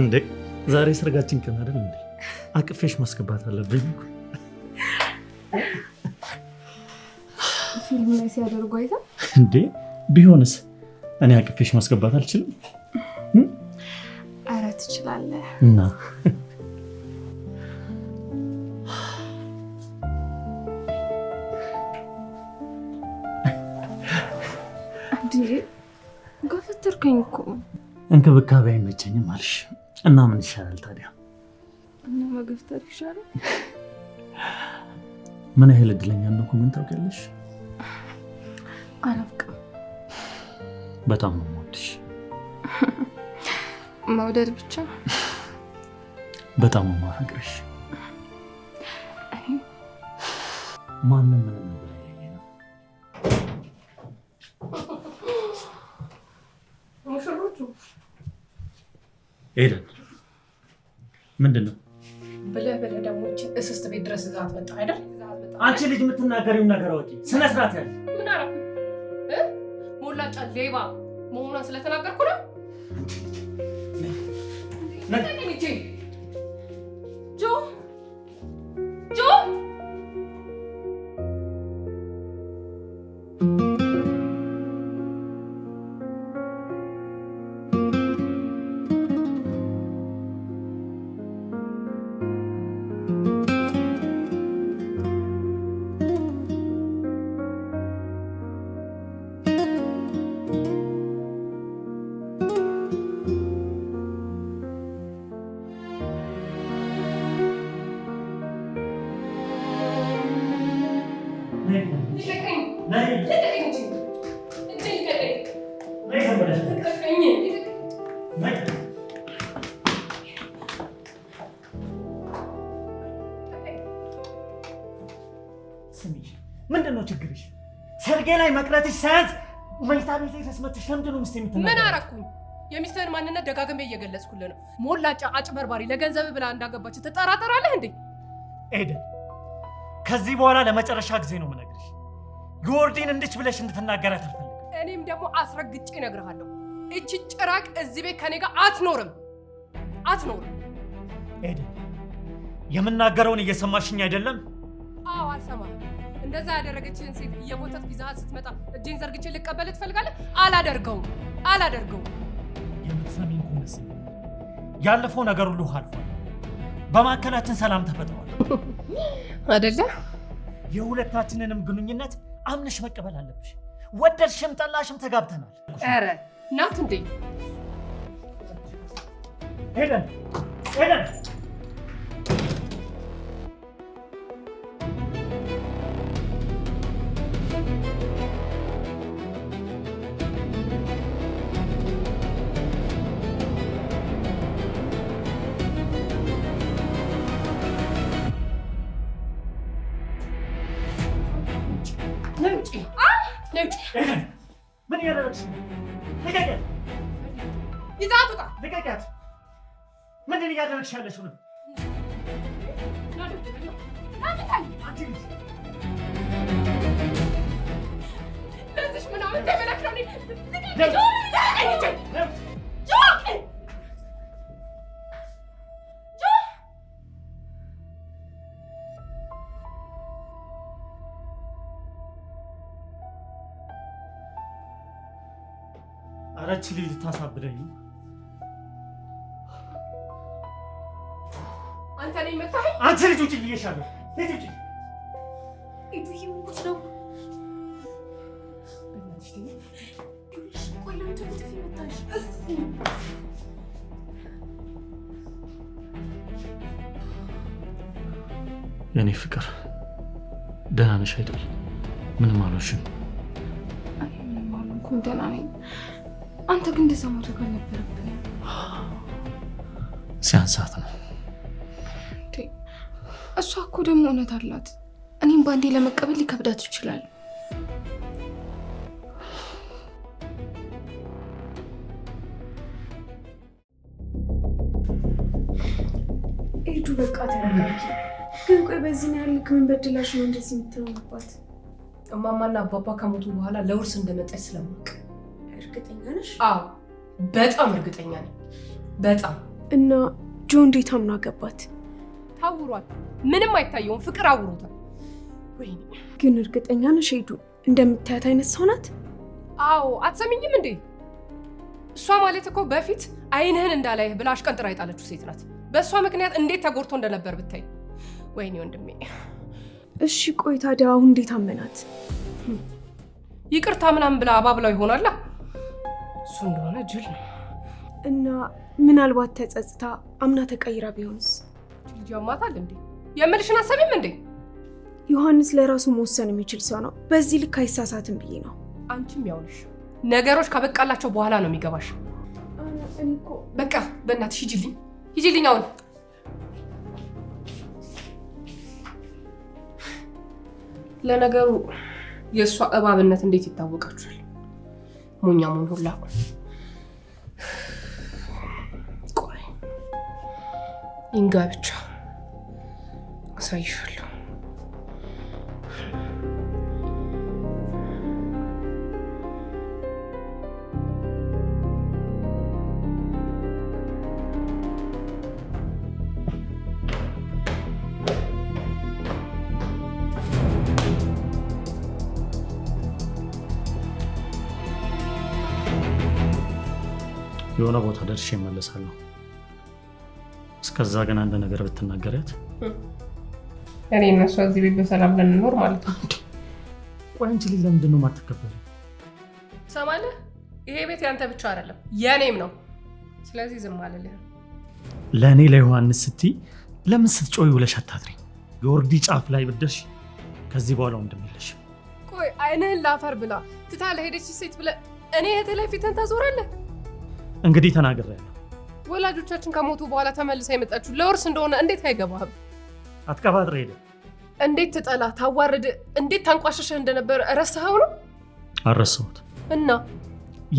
እንዴ ዛሬ ሰርጋችን ቀን አይደል እንዴ? አቅፌሽ ማስገባት አለብኝ። ፊልም ላይ ሲያደርጉ አይታ እንዴ ቢሆንስ እኔ አቅፌሽ ማስገባት አልችልም? ኧረ ትችላለህ። እና ገፈተርከኝ እኮ። እንክብካቤ አይመቸኝም አልሽ እና ምን ይሻላል ታዲያ? እና መገፍተር ይሻላል። ምን ያህል እድለኛ እንደሆንኩ ምን ታውቂያለሽ? አላውቅም። በጣም ነው የምወድሽ። መውደድ ብቻ? በጣም ነው የማፈቅርሽ። ማንም ምንም ነገር አይለኝ ነው። ሙሽሮቹ ኤደን ምንድን ነው ብለህ ደግሞ እስስት ቤት ድረስ እዛት መጣ አይደል? አንቺ ልጅ የምትናገሪውን ነገር አውቂ። ስነ ስርዓት ያለ ምን አደረኩ? ሞላጫ ሌባ መሆኗን ስለተናገርኩ ነው። ጆ ምንድን ነው ችግርሽ? ሰርጌ ላይ መቅረትሽ ሳያንስ መኝታ ቤት ድረስ መጥተሽ ለምንድን ነው ሚስቴ የምትናገሪው? ምን አደረኩኝ? የሚስትህን ማንነት ደጋግሜ እየገለጽኩልህ ነው። ሞላጫ አጭበርባሪ ለገንዘብ ብላ እንዳገባች ትጠራጠራለህ እንዴ? ኤደን ከዚህ በኋላ ለመጨረሻ ጊዜ ነው የምነግርሽ፣ ዮርዲን እንድች ብለሽ እንድትናገራት አልፈልግም። እኔም ደግሞ አስረግጬ እነግርሃለሁ፣ እቺ ጭራቅ እዚህ ቤት ከኔ ጋር አትኖርም። ኤደን የምናገረውን እየሰማሽኝ አይደለም? አዎ አልሰማህም። እንደዛ ያደረገችህን ሴት እየቦተት ይዛት ስትመጣ እጄን ዘርግቼ ልቀበልህ ትፈልጋለህ? አላደርገውም። የምትሰሚኝ ከሆነ ስሚ፣ ያለፈው ነገር ሁሉ አልፏል። በማዕከላችን ሰላም ተፈጥሯል አይደለ? የሁለታችንንም ግንኙነት አምነሽ መቀበል አለብሽ። ወደድሽም ጠላሽም ተጋብተናል። ኧረ ናት እንዴ? ኤደን ምን እያደረግሽ ነው? ልቀቂያት! ይዛት ውጣ! ልቀቂያት! ምንድን እያደረግሽ ያለሽው ነው? ለዚሽ ምናምን ተመለክ ነው። አረች ልጅ ልታሳብደኝ ነው። አንተ ነኝ መታኸኝ። አንቺ ልጅ ውጪ ብዬሻለሁ። ልጅ ውጪ። ኤዱዬ ምን ጉድ ነው? ቆይ ለምን ትልጥፊ መታሽ? የኔ ፍቅር ደህና ነሽ አይደል? ምንም አልሆንሽም? አይ ምንም አልሆንኩም፣ ደህና ነኝ። አንተ ግን እንደዛ ማድረግ አልነበረብህም። ሲያንሳት ነው። እሷ እኮ ደግሞ እውነት አላት። እኔም ባንዴ ለመቀበል ሊከብዳት ይችላል። ኤዱ በቃ ተረጋጊ። ግን ቆይ በዚህ ያህል ልክ ምን በድላሽ ነው እንደዚህ የምትሆንባት? እማማና አባባ ከሞቱ በኋላ ለውርስ እንደመጣች ስለማውቅ። እርግጠኛ ነሽ? አዎ በጣም እርግጠኛ ነኝ። በጣም እና ጆ እንዴት አምና ገባት? ታውሯል። ምንም አይታየውም። ፍቅር አውሮታል። ወይኔ ግን እርግጠኛ ነሽ ሄዱ እንደምታያት አይነት ሰው ናት? አዎ አትሰሚኝም እንዴ? እሷ ማለት እኮ በፊት አይንህን እንዳላይህ ብላ አሽቀንጥራ የጣለችው ሴት ናት። በእሷ ምክንያት እንዴት ተጎድቶ እንደነበር ብታይ። ወይኔ ወንድሜ። እሺ ቆይ ታዲያ አሁን እንዴት አመናት? ይቅርታ ምናምን ብላ አባብላው ይሆናላ። እሱ እንደሆነ ጅል ነው። እና ምናልባት ተጸጽታ አምና ተቀይራ ቢሆንስ? ልጅ ያማታል እንዴ? የምልሽን አሰሚም እንዴ? ዮሐንስ ለራሱ መወሰን የሚችል ሰው ነው። በዚህ ልክ አይሳሳትም ብዬ ነው። አንቺም ያውልሽ ነገሮች ካበቃላቸው በኋላ ነው የሚገባሽ። በቃ በእናትሽ ሂጂልኝ አሁን። ለነገሩ የእሷ እባብነት እንዴት ይታወቃችኋል? ሞኛሙን ሁላ። ቆይ ይንጋ ብቻ አሳይሻለሁ። የሆነ ቦታ ደርሼ እመለሳለሁ። እስከዛ ግን አንድ ነገር ብትናገሪያት። እኔ እና እሷ እዚህ ቤት በሰላም ልንኖር ማለት ነው። ቆይ አንቺ ልጅ ለምንድን ነው የማትከበሪው? ትሰማለህ? ይሄ ቤት ያንተ ብቻ አይደለም የኔም ነው። ስለዚህ ዝም አልልህም። ለእኔ ለዮሐንስ ስትይ ለምን ስትጮይ ውለሽ አታድሪ? የወርዲ ጫፍ ላይ ብትደርሺ ከዚህ በኋላ ወንድም የለሽም። ቆይ አይንህን ላፈር ብላ ትታ ለሄደች ሴት ብለህ እኔ እህትህ ላይ ፊትህን ታዞራለህ? እንግዲህ ተናግሬያለሁ። ወላጆቻችን ከሞቱ በኋላ ተመልሳ የመጣችሁ ለውርስ እንደሆነ እንዴት አይገባህም? አትቀባጥር ሄደ። እንዴት ትጠላ ታዋርድ፣ እንዴት ታንቋሸሸህ እንደነበር ረሳኸው ነው? አልረሳሁት። እና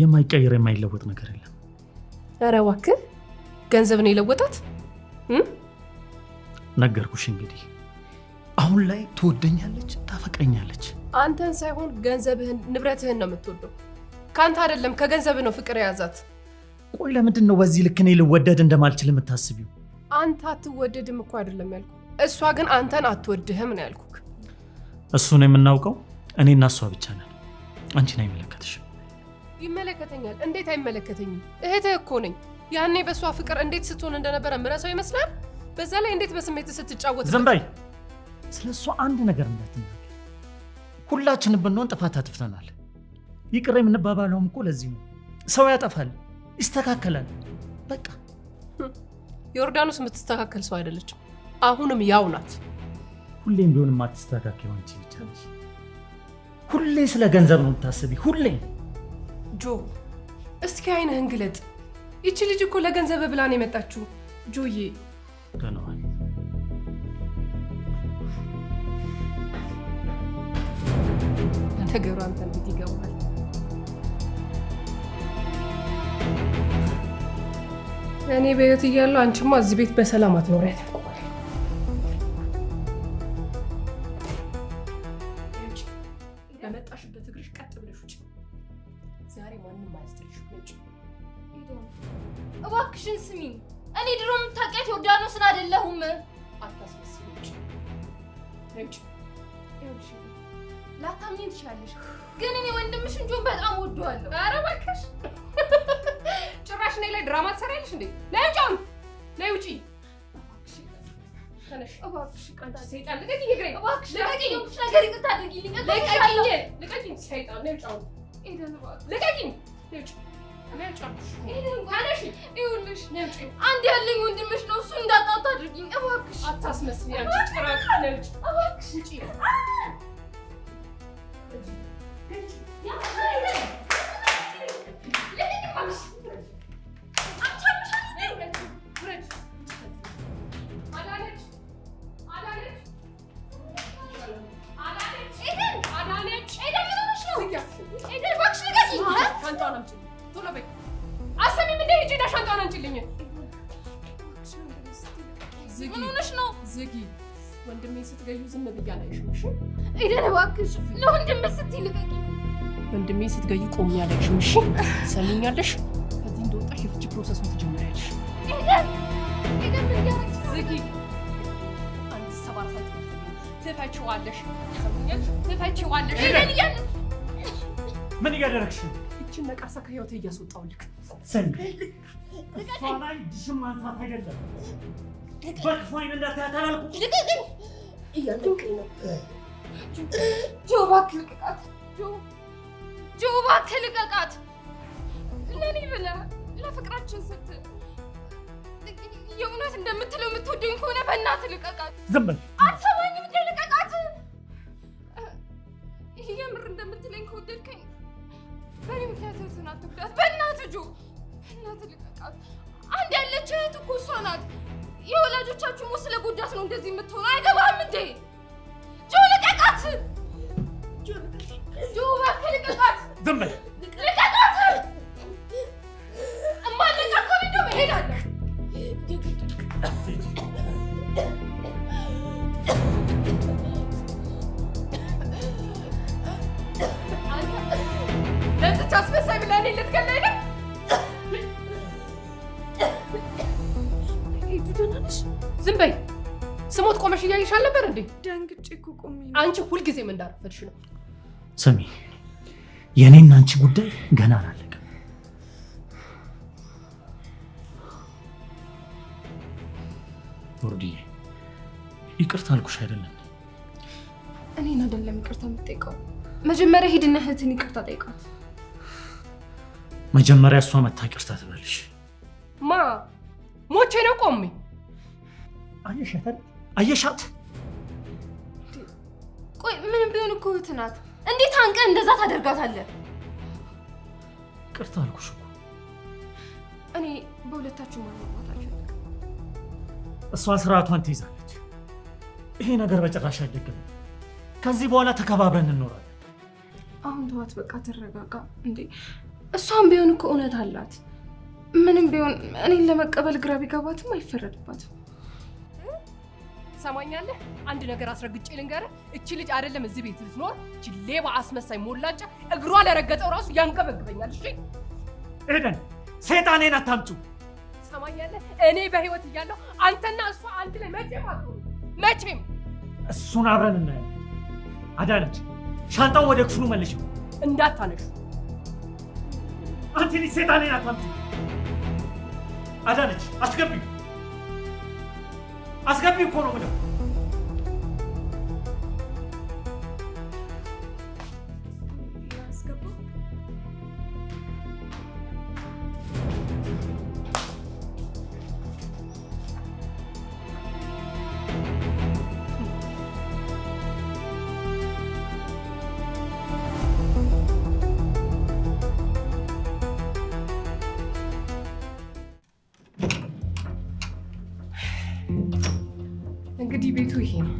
የማይቀየር የማይለወጥ ነገር የለም። ኧረ እባክህ ገንዘብ ነው የለወጣት? ነገርኩሽ። እንግዲህ አሁን ላይ ትወደኛለች፣ ታፈቅረኛለች። አንተን ሳይሆን ገንዘብህን፣ ንብረትህን ነው የምትወደው። ከአንተ አይደለም ከገንዘብህ ነው ፍቅር የያዛት። ቆይ ለምንድን ነው በዚህ ልክ እኔ ልወደድ እንደማልችል የምታስቢው? አንተ አትወደድም እኮ አይደለም ያልኩህ፣ እሷ ግን አንተን አትወድህም ነው ያልኩህ። እሱን የምናውቀው እኔና እሷ ብቻ ነን። አንቺን አይመለከትሽም። ይመለከተኛል። እንዴት አይመለከተኝም? እህትህ እኮ ነኝ። ያኔ በእሷ ፍቅር እንዴት ስትሆን እንደነበረ ምረሳው ይመስላል? በዛ ላይ እንዴት በስሜት ስትጫወት። ዝም በይ። ስለ እሷ አንድ ነገር እንዳትናገር። ሁላችንም ብንሆን ጥፋት አጥፍተናል። ይቅር የምንባባለውም እኮ ለዚህ ነው። ሰው ያጠፋል፣ ይስተካከላል። በቃ ዮርዳኖስ የምትስተካከል ሰው አይደለችም። አሁንም ያው ናት። ሁሌም ቢሆን የማትስተካከል አንቺ ብቻ ነሽ። ሁሌ ስለ ገንዘብ ነው የምታስቢ። ሁሌ ጆ፣ እስኪ አይንህን ግለጥ። ይቺ ልጅ እኮ ለገንዘብ ብላ ነው የመጣችው። ጆዬ ደህናዋል። ነገሩ አንተ እንዴት ይገባል? እኔ በህይወት እያለሁ አንቺማ እዚህ ቤት በሰላም አትኖሪያትም። በመጣሽበት እግርሽ ቀጥ ብለሽ ውጪ። ዛሬ ማንም አያስጥልሽም። ውጪ። እባክሽን ስሚኝ፣ እኔ ድሮ የምታውቂያት ዮርዳኖስን አይደለሁም። አታስመስል። ውጪ። ውጪ። ላታምኚኝ ትችያለሽ፣ ግን እኔ ወንድምሽን ጆን በጣም ወደዋለሁ። ኧረ እባክሽ ጭራሽ እኔ ላይ ድራማ ትሰሪያለሽ እንዴ? ነይ ውጪ! ነይ ውጪ! ተነሽ እባክሽ። ሰይጣን ልቀቂኝ! እግሬን እባክሽ ልቀቂኝ! ነገር ይቅርታ አድርጊልኝ። ልቀቂኝ! ሰይጣን ነይ ውጪ! አሁን ኤደን እባክሽ ልቀቂኝ! ነይ ውጪ! ነይ ውጪ! ኤደን ተነሽ! ይኸውልሽ ነይ ውጪ! አንድ ያለኝ ወንድምሽ ነው። እሱ እንዳጣት አድርጊኝ እባክሽ። አታስመስይ አንቺ ጭራቅ! ነይ ውጪ! እባክሽ ውጪ! ወንድሜን ስትገዩ ዝም ብዬ አላይሽም። እሺ ኤደን እባክሽ ለወንድምሽ ስትይ ልቀቂኝ። ወንድሜን ስትገዩ ቆሜ አላይሽም። እሺ ሰሚኛለሽ? ከዚህ እንደወጣሽ የፍቺ ፕሮሰሱን ትጀምሪያለሽ። ኤደን ምን እያደረግሽ ነው? ዝጊ። አንድ ሰባራ ትፈቺዋለሽ። ሰሙኛል። ትፈቺዋለሽ። ኤደን እያለ ምን እያደረግሽ ነው? እችን ነቀርሳ ከህይወቴ እያስወጣሁልክ። ሰኒ እሷ ላይ እጅሽን ማንሳት አይደለም። በክፉ አይን እንዳታያት አላልኩም? ልቀቀኝ እያልከኝ ነው። ጆ እባክህ ልቀቃት። ጆ እባክህ ልቀቃት። ለእኔ ብለህ ለፍቅራችን ስትል የእውነት እንደምትለው የምትወደኝ ከሆነ በእናትህ ልቀቃት። ዝም በል። አትሰማኝም እንዴ? ልቀቃት። የምር እንደምትለኝ ከወደድከኝ በእኔ ምክንያት እህትህን አትጉዳት። በእናትህ ጆ፣ በእናትህ ልቀቃት። አንድ ያለች እህት እኮ እሷ ናት። የወላጆቻችሁ ሞት ስለጎዳት ነው እንደዚህ የምትሆነው። አይገባህም እንዴ? ጆ ልቀቃት። ጆ እባክህ ልቀቃት። ዝም በል። ልቀቃት። እማልለቃት ከሆነ እንደውም እሄዳለሁ። ለዚች አስመሳይ ብለህ እኔን ልትገለኝ ነው? ሄዱ ደህና ነሽ? ዝም በይ። ስሞት ቆመሽ እያየሽ አልነበር እንዴ? ደንግጬ እኮ ቆሜ ነው። አንቺ ሁልጊዜም እንዳረፈድሽ ነው። ስሚ፣ የኔና አንቺ ጉዳይ ገና አላለቀም። ወርዲዬ፣ ይቅርታ አልኩሽ አይደለም? እኔን አይደለም ይቅርታ የምትጠይቀው። መጀመሪያ ሂድና እህትን ይቅርታ ጠይቃት። መጀመሪያ እሷ መታ ይቅርታ ትበልሽ። ማ ሞቼ ነው ቆሜ? አየሻት? አየሻት? ቆይ ምንም ቢሆን እኮ እህት ናት። እንዴት አንቀህ እንደዛ ታደርጋታለህ? ይቅርታ አልኩሽ እኮ። እኔ በሁለታችሁ ማግባታችሁ እሷ ስርዓቷን ትይዛለች። ይሄ ነገር በጭራሽ አይደገምም። ከዚህ በኋላ ተከባብረን እንኖራለን። አሁን ተዋት፣ በቃ ተረጋጋ። እንዴ እሷም ቢሆን እኮ እውነት አላት። ምንም ቢሆን እኔን ለመቀበል ግራ ቢገባትም አይፈረድባትም። ትሰማኛለህ? አንድ ነገር አስረግጬ ልንገርህ። እቺ ልጅ አይደለም እዚህ ቤት ልትኖር፣ እቺ ሌባ አስመሳይ ሞላጫ እግሯ ለረገጠው ራሱ ያንገበግበኛል። እሺ ኤደን፣ ሰይጣኔን አታምጩ። ትሰማኛለህ? እኔ በህይወት እያለሁ አንተና እሷ አንድ ላይ መቼም አትሆኑ። መቼም። እሱን አብረን እናያለን። አዳነች፣ ሻንጣውን ወደ ክፍሉ መልሽ። እንዳታነሹ። አንቺ ልጅ ሰይጣኔን አታምጩ። አዳነች፣ አስገቢው። አስገቢው እኮ ነው የምለው። እንግዲህ ቤቱ ይሄ ነው።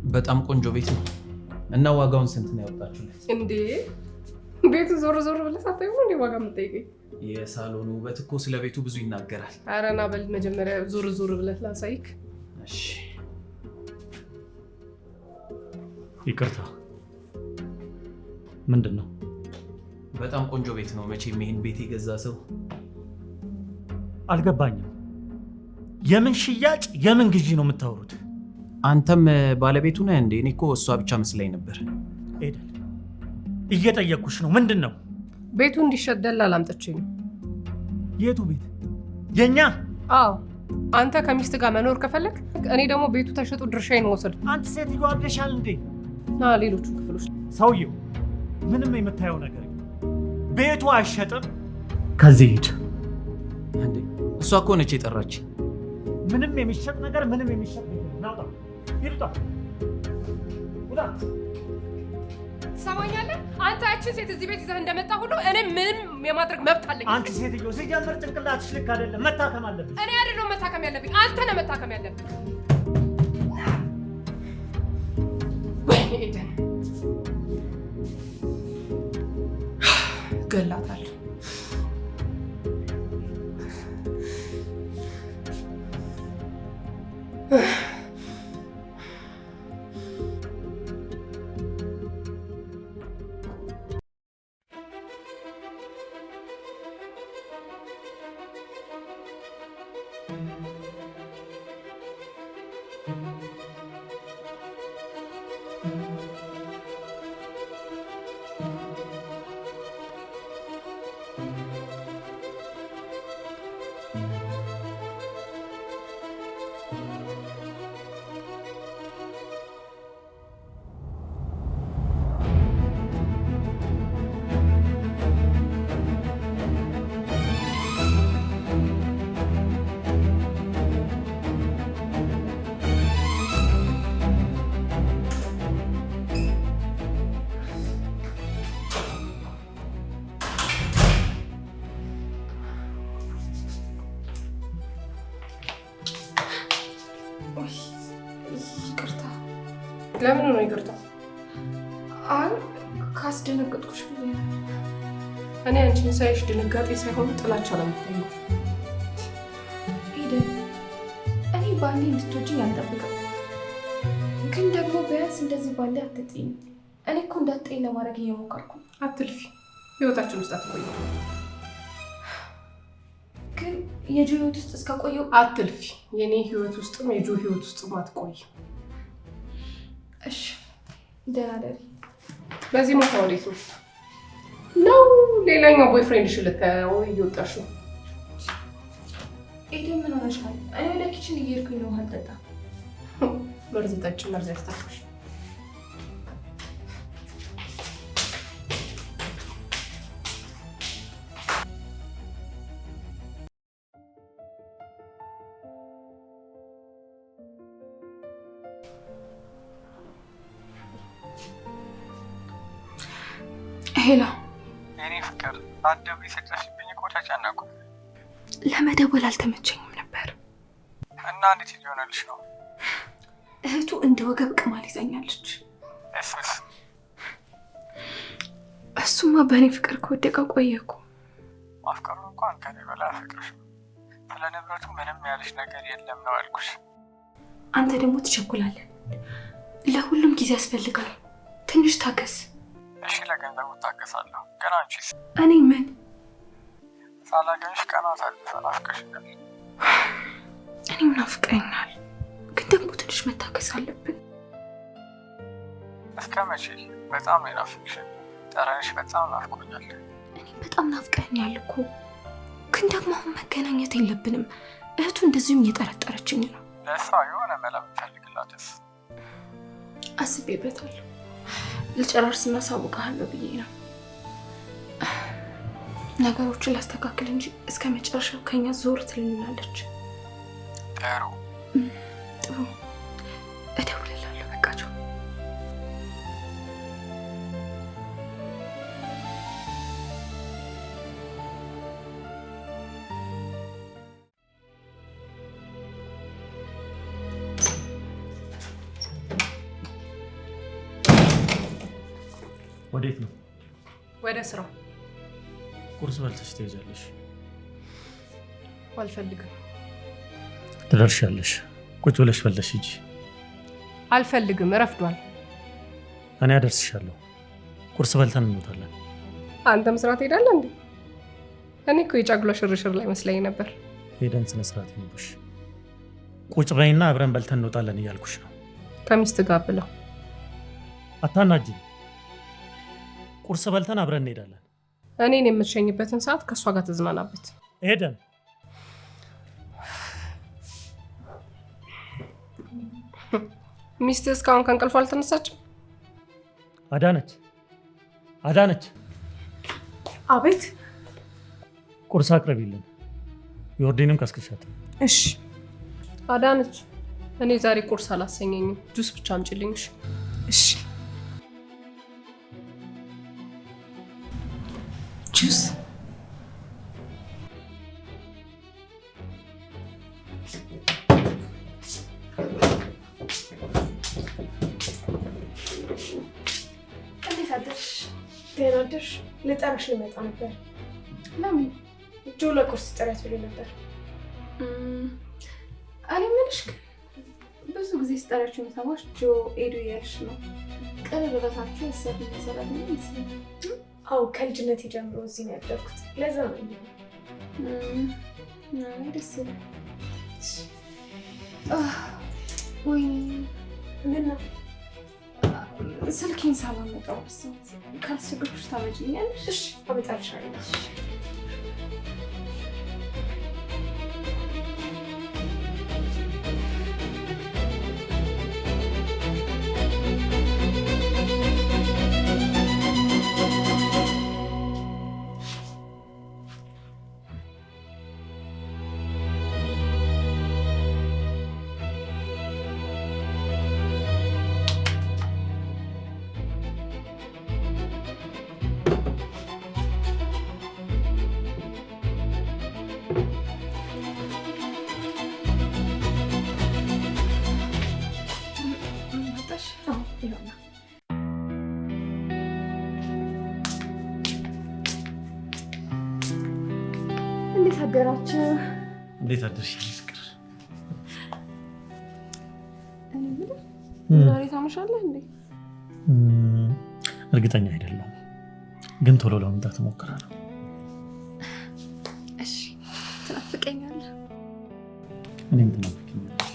በጣም ቆንጆ ቤት ነው። እና ዋጋውን ስንት ነው ያወጣችሁለት? እንዴ ቤቱ ዞር ዞር ብለህ ሳታየው እንዴ ዋጋ የምጠይቀኝ? የሳሎኑ ውበት እኮ ስለ ቤቱ ብዙ ይናገራል። ኧረ ና በል መጀመሪያ ዞር ዞር ብለህ ላሳይክ። እሺ። ይቅርታ። ምንድን ነው? በጣም ቆንጆ ቤት ነው። መቼም ይሄን ቤት የገዛ ሰው አልገባኝም። የምን ሽያጭ የምን ግዢ ነው የምታወሩት? አንተም ባለቤቱ ነህ እንዴ? እኔ እኮ እሷ ብቻ መስላኝ ነበር። ኤደን፣ እየጠየቅኩሽ ነው። ምንድን ነው? ቤቱ እንዲሸጥ ደላላ አምጥቼ ነው። የቱ ቤት? የኛ? አዎ፣ አንተ ከሚስት ጋር መኖር ከፈለግ እኔ ደግሞ ቤቱ ተሸጦ ድርሻዬን መውሰድ። አንተ ሴትዮ አብደሻል እንዴ? ና ሌሎቹ ክፍሎች። ሰውየው ምንም የምታየው ነገር ቤቱ አይሸጥም። ከዚህ ሂድ። እንዴ እሷ እኮ ነች የጠራች። ምንም የሚሸጥ ነገር ምንም የሚሸጥ ነገር ናውጣ። ይልጣ ውጣ። ትሰማኛለህ? አንተ ያችን ሴት እዚህ ቤት ይዘህ እንደመጣ ሁሉ እኔ ምንም የማድረግ መብት አለኝ። አንቺ ሴትዮ ሲጀምር ጭንቅላትሽ ልክ አይደለም። መታከም አለብሽ። እኔ አይደለሁም መታከም ያለብኝ፣ አንተ ነህ መታከም ያለብኝ። ወይ ኤደን ገላታለሁ። ለምን ነው ይቅርታ? አይ ካስደነገጥኩሽ ብዬ ነው። እኔ አንቺን ሳይሽ ድንጋጤ ሳይሆን ጥላቻ ነው የምታየው። ኤደን እኔ ባንዴ እንድትወጂኝ አልጠብቅም፣ ግን ደግሞ ቢያንስ እንደዚህ ባንዴ አትጥይኝ። እኔ እኮ እንዳትጠይኝ ለማድረግ እየሞከርኩ። አትልፊ፣ ህይወታችን ውስጥ አትቆይ። ግን የጆ ህይወት ውስጥ እስከቆየው አትልፊ። የኔ ህይወት ውስጥም የጆ ህይወት ውስጥም አትቆይ። እሺ ደህና ደሪ። በዚህ ሞታ ወዴት ነው? ነው ሌላኛው ቦይፍሬንድሽ ልታየው እየወጣሽ ነው? ኤደን ምን ሆነሻል? እኔ ወደ ኪችን እየሄድኩኝ ነው። ውሃ ልጠጣ። መርዝ ጠጪ፣ መርዝ ያስታፍሽ። ሄሎ የኔ ፍቅር፣ አደብ የሰጠሽብኝ እኮ ተጨነቁ። ለመደወል አልተመቸኝም ነበር። እና እንዴት ሊሆነልሽ ነው? እህቱ እንደ ወገብ ቅማል ይዘኛለች። እሱማ በእኔ ፍቅር ከወደቀ ቆየ እኮ። ማፍቀሩ እንኳን ከኔ በላይ አፈቅርሽ። ስለ ንብረቱ ምንም ያለሽ ነገር የለም ነው ያልኩሽ። አንተ ደግሞ ትቸኩላለህ። ለሁሉም ጊዜ ያስፈልጋል። ትንሽ ታገስ። እሺ ለገንዘቡ እታገሳለሁ፣ ግን አንቺስ? እኔ ምን ሳላገኝሽ ቀናት አለፈ። ናፍቀሽኛል። እኔም ናፍቀኛል፣ ግን ደግሞ ትንሽ መታገስ አለብን። እስከ መቼ? በጣም ነው የናፍቅሽኝ። ጠረንሽ በጣም ናፍቆኛል። እኔም በጣም ናፍቀኛል እኮ፣ ግን ደግሞ አሁን መገናኘት የለብንም። እህቱ እንደዚሁም እየጠረጠረችኝ ነው። ለእሷ የሆነ መላ ብፈልግላትስ? አስቤበታለሁ። ልጨራርስና ሳውቅሃለሁ ብዬ ነው። ነገሮችን ላስተካክል እንጂ እስከ መጨረሻው ከኛ ዞር ትልልናለች። ጥሩ ጥሩ፣ እደውልልሃለሁ። በቃቸው። ወዴት ነው? ወደ ስራ። ቁርስ በልተሽ ትሄጃለሽ? አልፈልግም። ትደርሻለሽ። ቁጭ ብለሽ በልተሽ ሂጂ። አልፈልግም፣ እረፍዷል። እኔ አደርስሻለሁ። ቁርስ በልተን እንወጣለን። አንተም ስራ ትሄዳለህ እንዴ? እኔ እኮ የጫጉላ ሽርሽር ላይ መስለኝ ነበር። ሄደን ስነ ስርዓት ይኖርሽ። ቁጭ በይና አብረን በልተን እንወጣለን እያልኩሽ ነው። ከሚስት ጋር ብለው አታናጅኝ። ቁርስ በልተን አብረን እንሄዳለን። እኔን የምትሸኝበትን ሰዓት ከእሷ ጋር ትዝናናበት። ሄደን ሚስትህ እስካሁን ከእንቅልፏ አልተነሳችም? አዳነች፣ አዳነች። አቤት። ቁርስ አቅርቢልን። ዮርዲንም ቀስቅሻት። እሺ። አዳነች፣ እኔ ዛሬ ቁርስ አላሰኘኝም። ጁስ ብቻ አምጪልኝ። እሺ። ጁስ? እንዴት አደርሽ? ደህና አደርሽ? ልጠራሽ ልመጣ ነበር። ለምን? ጆ ለቁርስ ጥሪያት ብሎ ነበር። እኔ የምልሽ ግን ብዙ ጊዜ ስጠሪያቸው የምሰማሽ ጆ ኤዱ እያልሽ ነው። ቅርበታችሁ ያሰብ መሰረት ነው ይመስላል። አዎ ከልጅነት ጀምሮ እዚህ ነው ያደርኩት። ለዛ ነው። ደስ ይላል። ወይኔ ምን ነው? ስልኬን ሳላመጣው ካልስግሮች ታመጭኛለሽ? እሺ አመጣልሻለሁ። እንዴት አደራችሁ? እንዴት አደርሽ ፍቅር? እኔ ምንም ዛሬ ታመሻለህ እንዴ? እርግጠኛ አይደለሁም፣ ግን ቶሎ ለመምጣት እሞክራለሁ። እሺ። ትናፍቀኛለህ? እኔም ትናፍቀኛለሽ።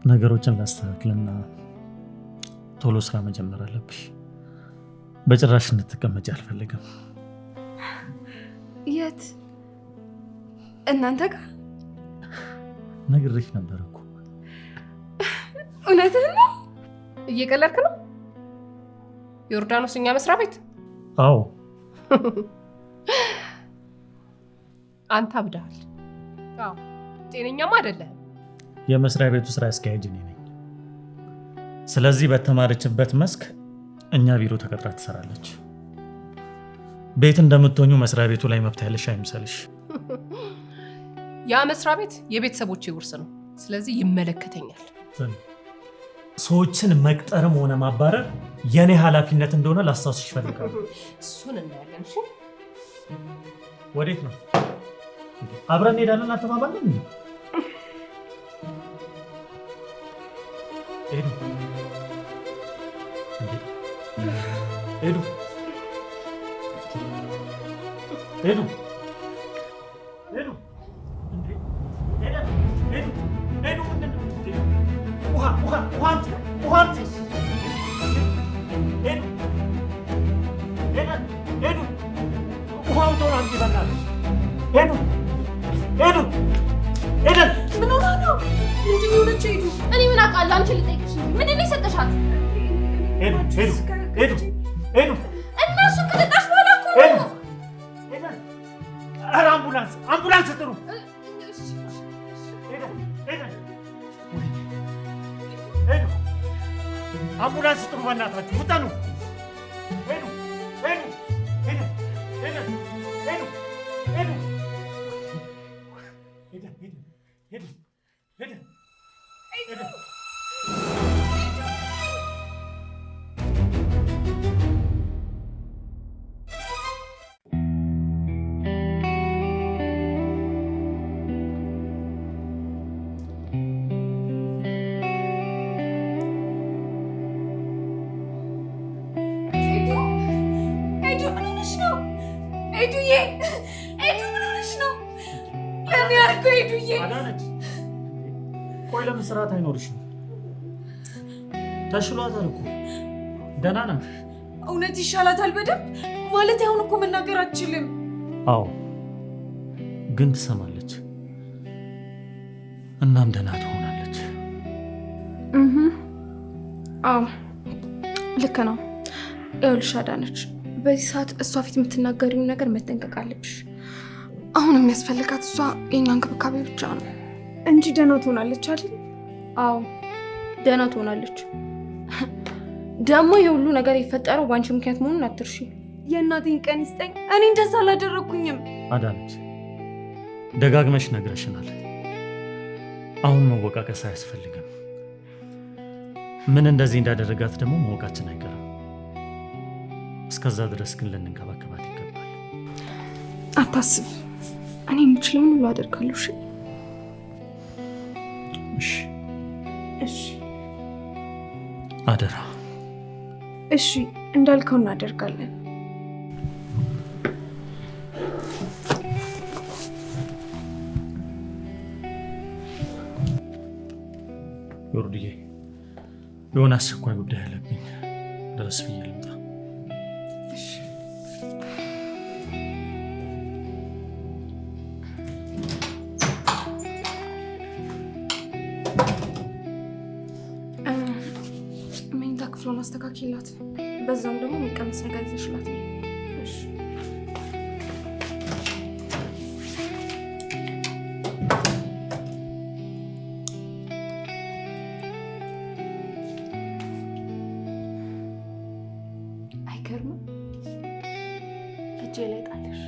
ነገሮችን ላስተካክልና ቶሎ ስራ መጀመር አለብሽ። በጭራሽ እንድትቀመጪ አልፈልግም። የት? እናንተ ጋር? ነግሬሽ ነበር እኮ። እውነትህን ነው? እየቀለድክ ነው? ዮርዳኖስ እኛ መስሪያ ቤት? አዎ። አንተ አብደሃል። አዎ፣ ጤነኛማ አይደለህም። የመስሪያ ቤቱ ስራ አስኪያጅ እኔ ነኝ። ስለዚህ በተማረችበት መስክ እኛ ቢሮ ተቀጥራ ትሰራለች። ቤት እንደምትሆኙ መስሪያ ቤቱ ላይ መብት ያለሽ አይምሰልሽ። ያ መስሪያ ቤት የቤተሰቦቼ ውርስ ነው። ስለዚህ ይመለከተኛል። ሰዎችን መቅጠርም ሆነ ማባረር የኔ ኃላፊነት እንደሆነ ላስታውስሽ እፈልጋለሁ። እሱን እናያለን። እሺ፣ ወዴት ነው? አብረን እንሄዳለን አተባባለን እንዴ? ሄዱ ሄዱ ሄዱ ሄዱ ምን ሆና ነው? ምንድን ነው የሆነችው? ሄዱ፣ እኔ ምን አውቃለሁ? አንቺ ልጠይቅሽ እንጂ ምንድን ነው የሰጠሻት? እነሱ ከጠጣሽ በኋላ እኮ ነው። ኧረ አምቡላንስ ጥሩ። አምቡላንስ ጥሩ፣ በእናታችሁ ውጠኑ። ቆይ ለምን ስርዓት አይኖርሽም? ተሽሏታል እኮ ደህና ናት። እውነት ይሻላታል በደንብ ማለት አሁን እኮ መናገር አትችልም። አዎ ግን ትሰማለች፣ እናም ደህና ትሆናለች። አዎ ልክ ነው። ይኸውልሽ አዳነች፣ በዚህ ሰዓት እሷ ፊት የምትናገሪውን ነገር መጠንቀቅ አለብሽ። አሁን የሚያስፈልጋት እሷ የኛ እንክብካቤ ብቻ ነው እንጂ ደህና ትሆናለች አይደል? አዎ ደህና ትሆናለች። ደግሞ የሁሉ ነገር የፈጠረው በአንቺ ምክንያት መሆኑን አትርሺ። የእናቴን ቀን ይስጠኝ፣ እኔ እንደዛ አላደረኩኝም። አዳነች ደጋግመሽ ነግረሽናል። አሁን መወቃቀስ አያስፈልግም። ምን እንደዚህ እንዳደረጋት ደግሞ ማወቃችን አይቀርም። እስከዛ ድረስ ግን ልንንከባከባት ይገባል። አታስብ፣ እኔ የምችለውን ሁሉ አደርጋለሁ። እሺ እሺ አደራ። እሺ እንዳልከው እናደርጋለን። ዮርድዬ የሆነ አስቸኳይ ጉዳይ አለብኝ፣ ድረስ ብዬ ልምጣ። መኝታ ክፍሏን አስተካክላት፣ በዛም ደግሞ የሚቀመስ ነገር ይዘሽላት ነው። እሺ አይገርምም? እጄ ላይ ጣለሽ።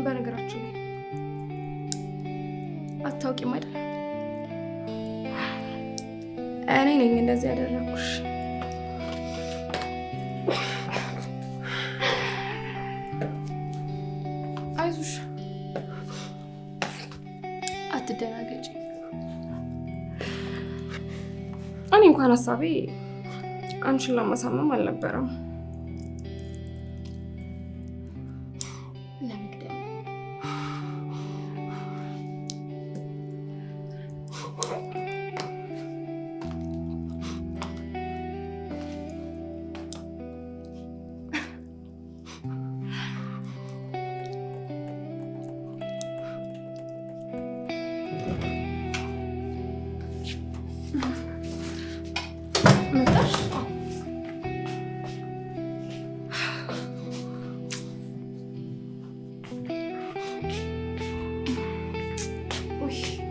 በነገራችን ላይ እንደዚህ ያደረኩሽ። አይዞሽ፣ አትደናገጪ። እኔ እንኳን ሀሳቤ አንቺን ለማሳመም አልነበረም።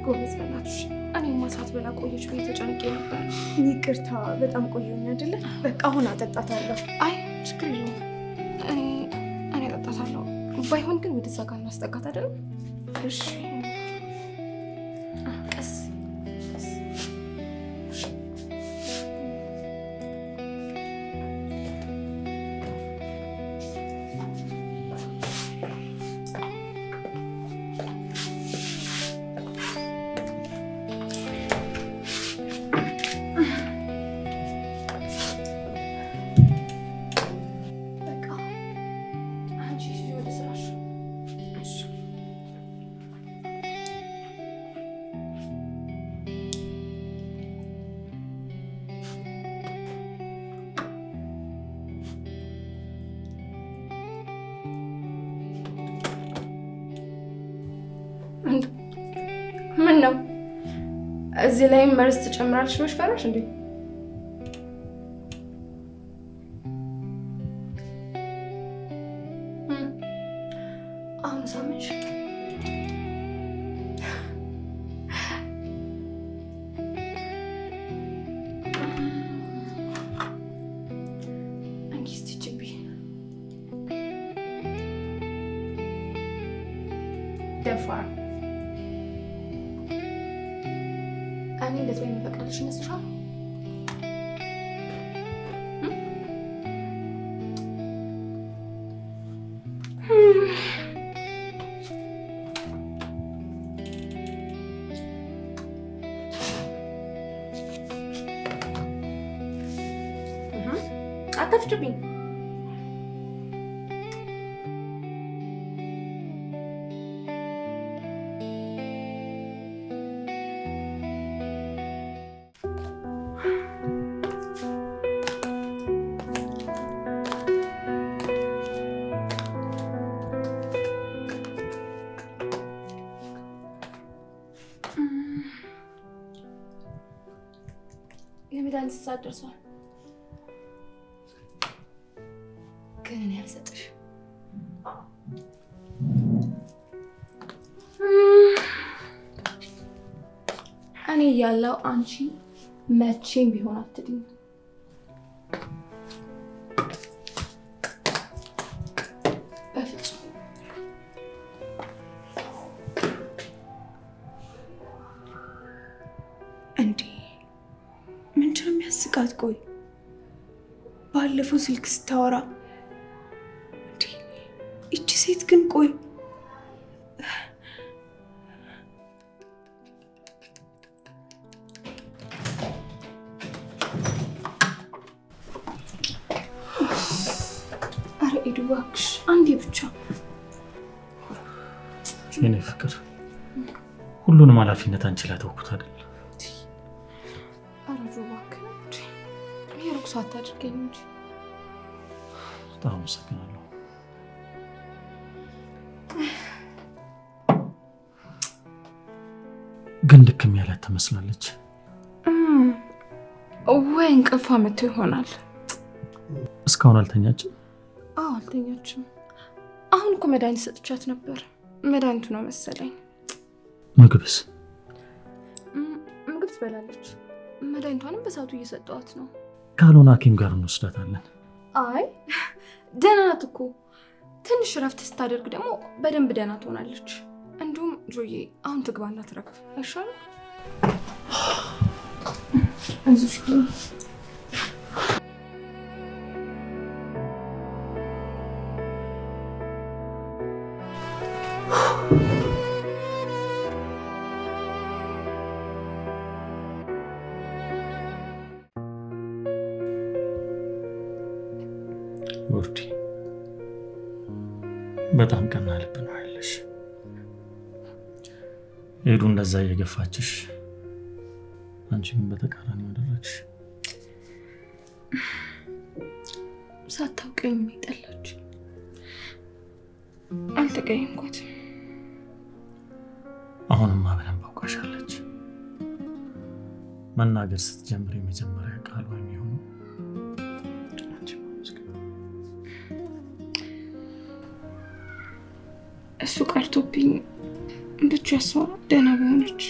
ጎበዝ በናትሽ። እኔማ ሳትበላ ቆየች ብዬ ተጨንቄ ነበር። ይቅርታ በጣም ቆየሁኝ አይደለ? በቃ አሁን አጠጣታለሁ። አይ ችግር የለውም፣ እኔ አጠጣታለሁ። ባይሆን ግን ወደዛ ጋር እናስጠጋት አይደለም? እሺ ቀስ ምን ነው እዚህ ላይ መርዝ ትጨምራለሽ? መሽፈራሽ እንዴ? አሁን ሳምንሽ ደፋር እኔ እንደዚህ የሚፈቅድልሽ ይመስልሻል? አታፍጭብኝ። የመድኃኒት ሰዓት ደርሷል፣ ግን እኔ አልሰጥሽ። እኔ እያለሁ አንቺ መቼም ቢሆን አትድኝ። በፍጹም እንዴ! ምንድን ነው የሚያስቃት? ቆይ ባለፈው ስልክ ስታወራ እንዴ! እቺ ሴት ግን ቆይ አረ ኤዱ እባክሽ አንዴ ብቻ። የኔ ፍቅር ሁሉንም ኃላፊነት አንቺ ላይ ተውኩት አይደል? ሩክሷ አታድርገኝ እንጂ። በጣም አመሰግናለሁ። ግን ድክም ያላት ትመስላለች። ወይ እንቅልፏ መቶ ይሆናል። እስካሁን አልተኛችም? አዎ አልተኛችም። አሁን እኮ መድኃኒት ሰጥቻት ነበር። መድኃኒቱ ነው መሰለኝ። ምግብስ? ምግብ ትበላለች። መድኃኒቷንም በሰዓቱ እየሰጠዋት ነው። ካልሆነ ሐኪም ጋር እንወስዳታለን። አይ ደህና ናት እኮ። ትንሽ እረፍት ስታደርግ ደግሞ በደንብ ደህና ትሆናለች። እንዲሁም ጆዬ አሁን ትግባና ትረፍ አይሻልም? አይዞሽ ውርዲ፣ በጣም ቀና ልብ ነው ያለሽ። ሄዱ እንደዛ እየገፋችሽ፣ አንቺ ግን በተቃራኒው አደረግሽ። ሳታውቀኝ ይጠላች። አልተቀየምኳትም። አሁንማ በደንብ አውቃሻለች። መናገር ስትጀምር የመጀመሪያ ቃሏ የሚሆነው አንቺ ማመስገን። እሱ ቀርቶብኝ ብቻ እሷ ደህና በሆነች